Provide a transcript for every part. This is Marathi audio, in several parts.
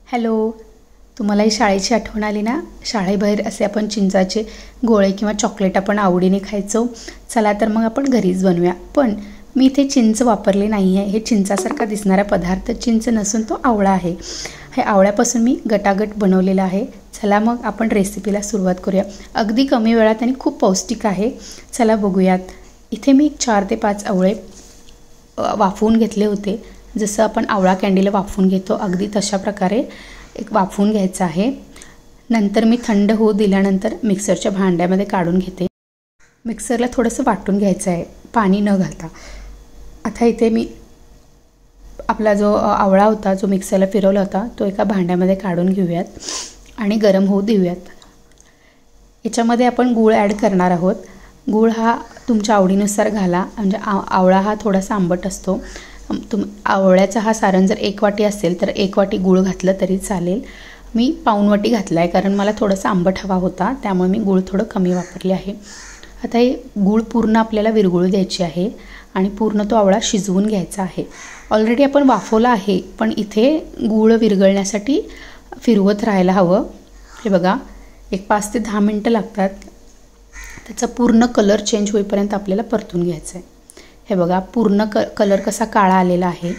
हॅलो, तुम्हाला ही शाळेची आठवण आली ना? शाळेबाहेर असे आपण चिंचाचे गोळे किंवा चॉकलेट आपण आवडीने खायचो. चला तर मग आपण घरीच बनवूया. पण मी इथे चिंच वापरले नाही आहे. हे चिंचासारखा दिसणारा पदार्थ चिंच नसून तो आवळा आहे. हे आवळ्यापासून मी गटागट बनवलेला आहे. चला मग आपण रेसिपीला सुरुवात करूया. अगदी कमी वेळात आणि खूप पौष्टिक आहे. चला बघूयात. इथे मी 4 ते 5 आवळे वाफवून घेतले होते. जसं आपण आवळा कँडीला वाफवून घेतो अगदी तशा प्रकारे एक वाफवून घ्यायचं आहे. नंतर मी थंड होऊ दिल्यानंतर मिक्सरच्या भांड्यामध्ये काढून घेते. मिक्सरला थोडंसं वाटून घ्यायचं आहे पाणी न घालता. आता इथे मी आपला जो आवळा होता जो मिक्सरला फिरवला होता तो एका भांड्यामध्ये काढून घेऊयात आणि गरम होऊ देऊयात. याच्यामध्ये आपण गूळ ॲड करणार आहोत. गूळ हा तुमच्या आवडीनुसार घाला. म्हणजे आवळा हा थोडासा आंबट असतो. आवळ्याचा हा सारण जर 1 वाटी असेल तर 1 वाटी गूळ घातलं तरी चालेल. मी पाऊण वाटी घातला आहे कारण मला थोडासा आंबट हवा होता, त्यामुळे मी गूळ थोडं कमी वापरले आहे. आता हे गूळ पूर्ण आपल्याला विरघळू द्यायची आहे आणि पूर्ण तो आवळा शिजवून घ्यायचा आहे. ऑलरेडी आपण वाफवला आहे, पण इथे गूळ विरघळण्यासाठी फिरवत राहायला हवं. हे बघा, एक 5 ते 10 मिनटं लागतात. त्याचा पूर्ण कलर चेंज होईपर्यंत आपल्याला परतून घ्यायचं आहे. हे बघा, पूर्ण कलर कसा काळा आलेला आहे,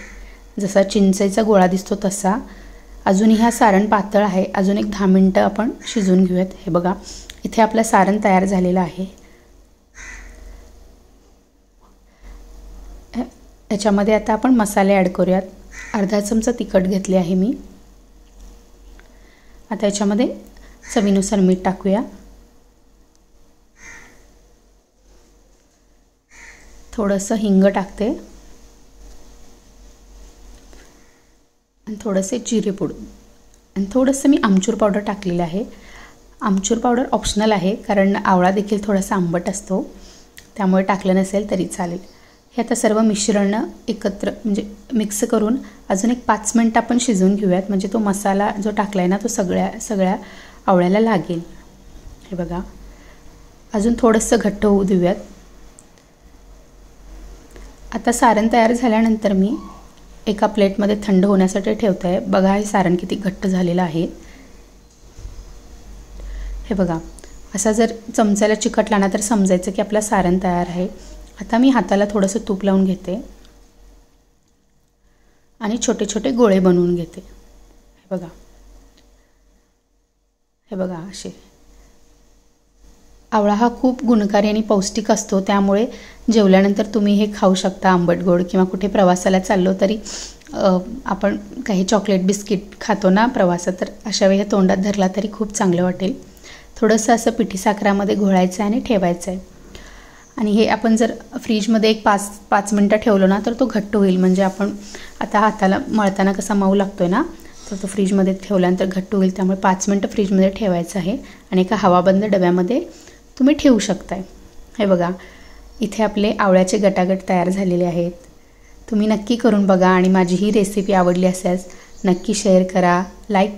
जसा चिंचेचा गोळा दिसतो तसा. अजूनही हा सारण पातळ आहे. अजून एक 10 मिनटं आपण शिजवून घेऊयात. हे बघा, इथे आपलं सारण तयार झालेलं आहे. याच्यामध्ये आता आपण मसाले ॲड करूयात. अर्धा चमचा तिखट घेतले आहे मी. आता याच्यामध्ये चवीनुसार मीठ टाकूया. थोडंसं हिंग टाकते आणि थोडंसे जिरेपूड आणि थोडंसं मी आमचूर पावडर टाकलेलं आहे. आमचूर पावडर ऑप्शनल आहे कारण आवळा देखील थोडासा आंबट असतो, त्यामुळे टाकलं नसेल तरी चालेल. हे आता सर्व मिश्रण एकत्र म्हणजे मिक्स करून अजून एक 5 मिनटं आपण शिजवून घेऊयात. म्हणजे तो मसाला जो टाकला आहे ना तो सगळ्या आवळ्याला लागेल. हे बघा, अजून थोडंसं घट्ट होऊ देऊयात. आता सारण तयार झाल्यानंतर मी एका प्लेटमध्ये थंड होण्यासाठी ठेवते आहे. बघा, हे सारण किती घट्ट झालेलं आहे. हे बघा, असा जर चमच्याला चिकटला ना तर समजायचं की आपलं सारण तयार आहे. आता मी हाताला थोडंसं तूप लावून घेते आणि छोटे छोटे गोळे बनवून घेते. हे बघा असे. आवळा हा खूप गुणकारी आणि पौष्टिक असतो, त्यामुळे जेवल्यानंतर तुम्ही हे खाऊ शकता. आंबट गोड किंवा कुठे प्रवासाला चाललो तरी आपण काही चॉकलेट बिस्किट खातो ना प्रवासात, तर अशा वेळी तोंडात धरला तरी खूप चांगलं वाटेल. थोडंसं असं पिठी साखरामध्ये घोळायचं आहे आणि ठेवायचं आहे. आणि हे आपण जर फ्रीजमध्ये एक 5 मिनटं ठेवलं ना तर तो घट्ट होईल. म्हणजे आपण आता हाताला मळताना कसा मऊ लागतो आहे ना, तर तो फ्रीजमध्ये ठेवल्यानंतर घट्ट होईल. त्यामुळे 5 मिनटं फ्रीजमध्ये ठेवायचं आहे आणि एका हवाबंद डब्यामध्ये तुम्ही ठेवू शकताय. हे बघा, इथे आपले आवळ्याचे गटागट तयार झालेले आहेत. तुम्ही नक्की करून बघा आणि माझी ही रेसिपी आवडली असेल नक्की शेअर करा, लाईक